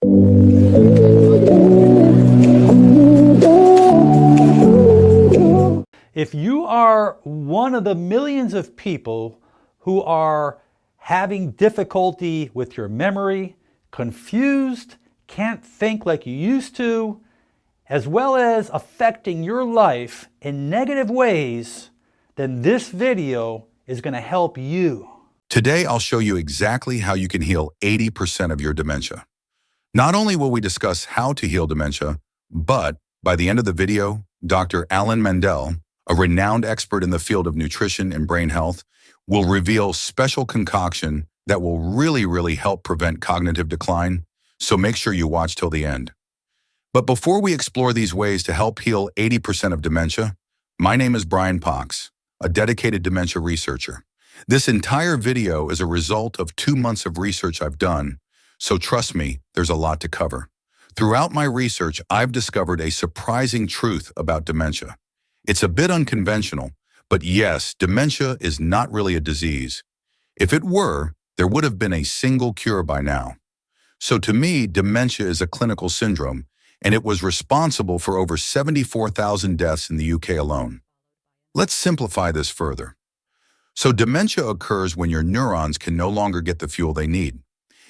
If you are one of the millions of people who are having difficulty with your memory, confused, can't think like you used to, as well as affecting your life in negative ways, then this video is going to help you. Today, I'll show you exactly how you can heal 80% of your dementia. Not only will we discuss how to heal dementia, but by the end of the video, Dr. Alan Mandell, a renowned expert in the field of nutrition and brain health, will reveal special concoction that will really help prevent cognitive decline, so make sure you watch till the end. But before we explore these ways to help heal 80% of dementia, my name is Bryan Pox, a dedicated dementia researcher. This entire video is a result of 2 months of research I've done, so trust me, there's a lot to cover. Throughout my research, I've discovered a surprising truth about dementia. It's a bit unconventional, but yes, dementia is not really a disease. If it were, there would have been a single cure by now. So to me, dementia is a clinical syndrome, and it was responsible for over 74,000 deaths in the UK alone. Let's simplify this further. So dementia occurs when your neurons can no longer get the fuel they need.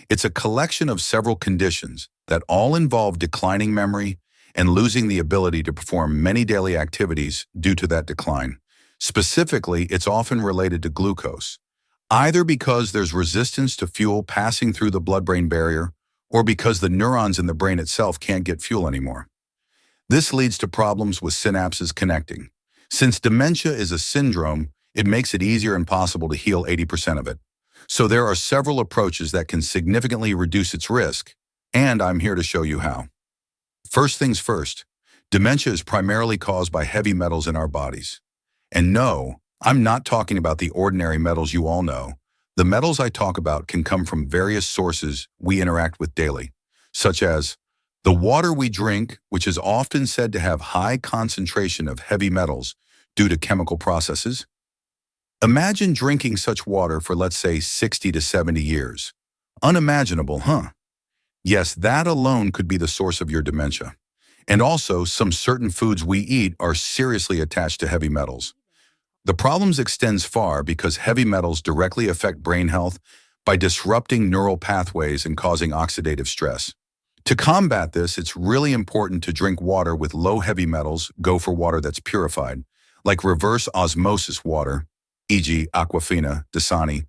It's a collection of several conditions that all involve declining memory and losing the ability to perform many daily activities due to that decline. Specifically, it's often related to glucose, either because there's resistance to fuel passing through the blood-brain barrier or because the neurons in the brain itself can't get fuel anymore. This leads to problems with synapses connecting. Since dementia is a syndrome, it makes it easier and possible to heal 80% of it. So there are several approaches that can significantly reduce its risk, and I'm here to show you how. First things first, dementia is primarily caused by heavy metals in our bodies. And no, I'm not talking about the ordinary metals you all know. The metals I talk about can come from various sources we interact with daily, such as the water we drink, which is often said to have high concentration of heavy metals due to chemical processes. Imagine drinking such water for, let's say, 60 to 70 years. Unimaginable, huh? Yes, that alone could be the source of your dementia. And also, some certain foods we eat are seriously attached to heavy metals. The problems extends far because heavy metals directly affect brain health by disrupting neural pathways and causing oxidative stress. To combat this, it's really important to drink water with low heavy metals, go for water that's purified, like reverse osmosis water, e.g. Aquafina, Dasani,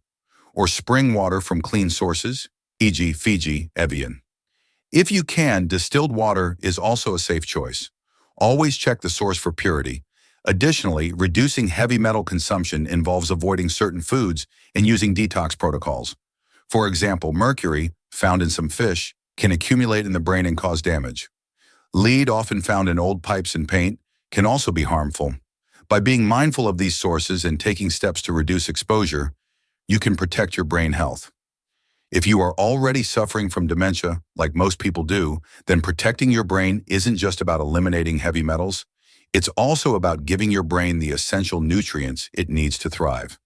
or spring water from clean sources, e.g. Fiji, Evian. If you can, distilled water is also a safe choice. Always check the source for purity. Additionally, reducing heavy metal consumption involves avoiding certain foods and using detox protocols. For example, mercury, found in some fish, can accumulate in the brain and cause damage. Lead, often found in old pipes and paint, can also be harmful. By being mindful of these sources and taking steps to reduce exposure, you can protect your brain health. If you are already suffering from dementia, like most people do, then protecting your brain isn't just about eliminating heavy metals. It's also about giving your brain the essential nutrients it needs to thrive.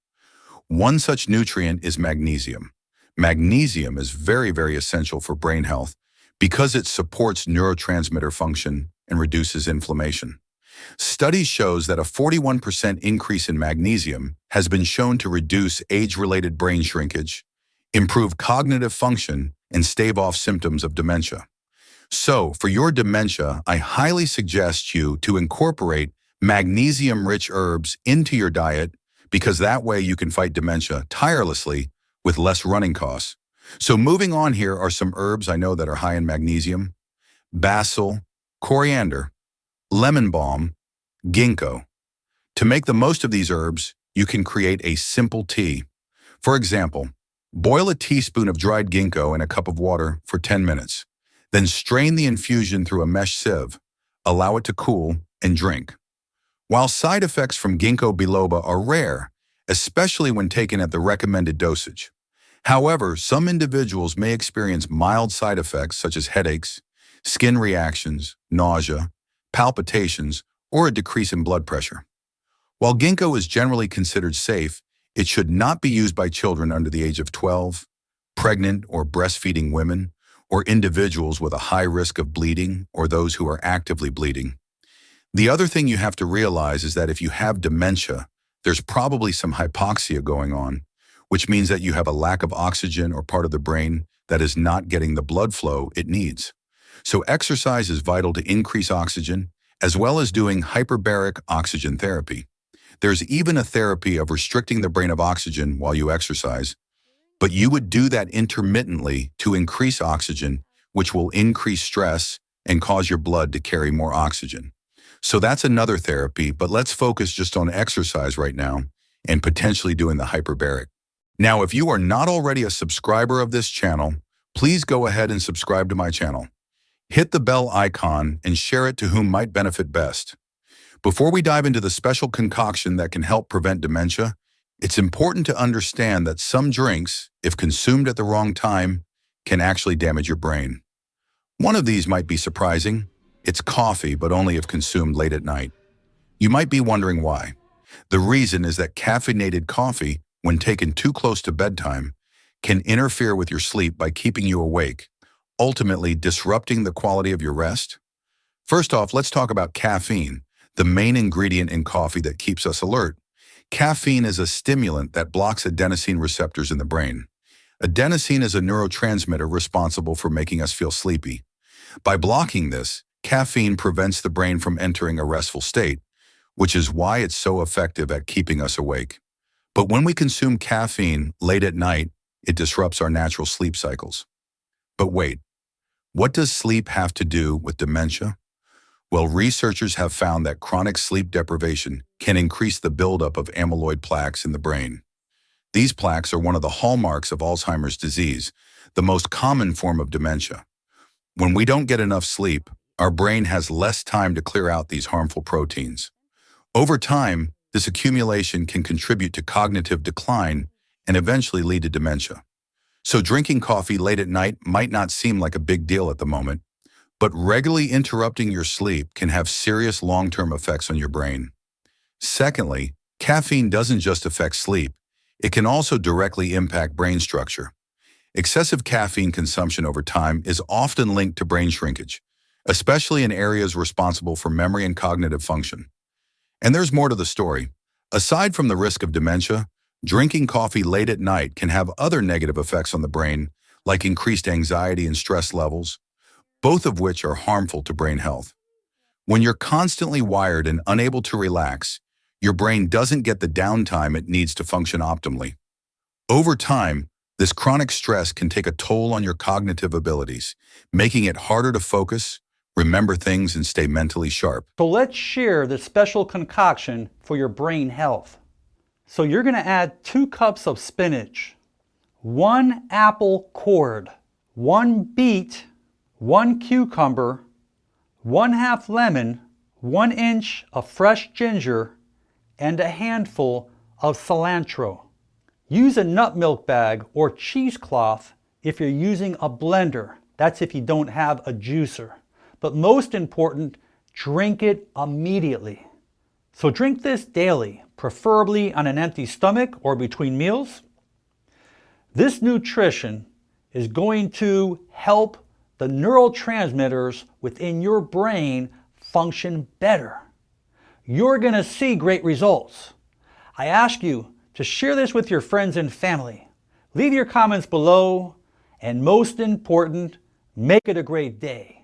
One such nutrient is magnesium. Magnesium is very essential for brain health because it supports neurotransmitter function and reduces inflammation. Studies shows that a 41% increase in magnesium has been shown to reduce age-related brain shrinkage, improve cognitive function, and stave off symptoms of dementia. So, for your dementia, I highly suggest you to incorporate magnesium-rich herbs into your diet because that way you can fight dementia tirelessly with less running costs. So moving on, here are some herbs I know that are high in magnesium: basil, coriander, lemon balm, ginkgo. To make the most of these herbs, you can create a simple tea. For example, boil a teaspoon of dried ginkgo in a cup of water for 10 minutes. Then strain the infusion through a mesh sieve, allow it to cool, and drink. While side effects from ginkgo biloba are rare, especially when taken at the recommended dosage. However, some individuals may experience mild side effects such as headaches, skin reactions, nausea, palpitations, or a decrease in blood pressure. While ginkgo is generally considered safe, it should not be used by children under the age of 12, pregnant or breastfeeding women, or individuals with a high risk of bleeding or those who are actively bleeding. The other thing you have to realize is that if you have dementia, there's probably some hypoxia going on, which means that you have a lack of oxygen or part of the brain that is not getting the blood flow it needs. So exercise is vital to increase oxygen, as well as doing hyperbaric oxygen therapy. There's even a therapy of restricting the brain of oxygen while you exercise, but you would do that intermittently to increase oxygen, which will increase stress and cause your blood to carry more oxygen. So that's another therapy, but let's focus just on exercise right now and potentially doing the hyperbaric. Now, if you are not already a subscriber of this channel, please go ahead and subscribe to my channel. Hit the bell icon and share it to whom might benefit best. Before we dive into the special concoction that can help prevent dementia, it's important to understand that some drinks, if consumed at the wrong time, can actually damage your brain. One of these might be surprising. It's coffee, but only if consumed late at night. You might be wondering why. The reason is that caffeinated coffee, when taken too close to bedtime, can interfere with your sleep by keeping you awake, ultimately disrupting the quality of your rest. First off, let's talk about caffeine, the main ingredient in coffee that keeps us alert. Caffeine is a stimulant that blocks adenosine receptors in the brain. Adenosine is a neurotransmitter responsible for making us feel sleepy. By blocking this, caffeine prevents the brain from entering a restful state, which is why it's so effective at keeping us awake. But when we consume caffeine late at night, it disrupts our natural sleep cycles. But wait, what does sleep have to do with dementia? Well, researchers have found that chronic sleep deprivation can increase the buildup of amyloid plaques in the brain. These plaques are one of the hallmarks of Alzheimer's disease, the most common form of dementia. When we don't get enough sleep, our brain has less time to clear out these harmful proteins. Over time, this accumulation can contribute to cognitive decline and eventually lead to dementia. So drinking coffee late at night might not seem like a big deal at the moment, but regularly interrupting your sleep can have serious long-term effects on your brain. Secondly, caffeine doesn't just affect sleep, it can also directly impact brain structure. Excessive caffeine consumption over time is often linked to brain shrinkage, especially in areas responsible for memory and cognitive function. And there's more to the story. Aside from the risk of dementia, drinking coffee late at night can have other negative effects on the brain, like increased anxiety and stress levels, both of which are harmful to brain health. When you're constantly wired and unable to relax, your brain doesn't get the downtime it needs to function optimally. Over time, this chronic stress can take a toll on your cognitive abilities, making it harder to focus, remember things, and stay mentally sharp. So let's share the special concoction for your brain health. So you're going to add 2 cups of spinach, 1 apple cored, 1 beet, 1 cucumber, 1/2 lemon, 1 inch of fresh ginger, and a handful of cilantro. Use a nut milk bag or cheesecloth if you're using a blender. That's if you don't have a juicer. But most important, drink it immediately. So drink this daily, preferably on an empty stomach or between meals. This nutrition is going to help the neurotransmitters within your brain function better. You're going to see great results. I ask you to share this with your friends and family. Leave your comments below, and most important, make it a great day.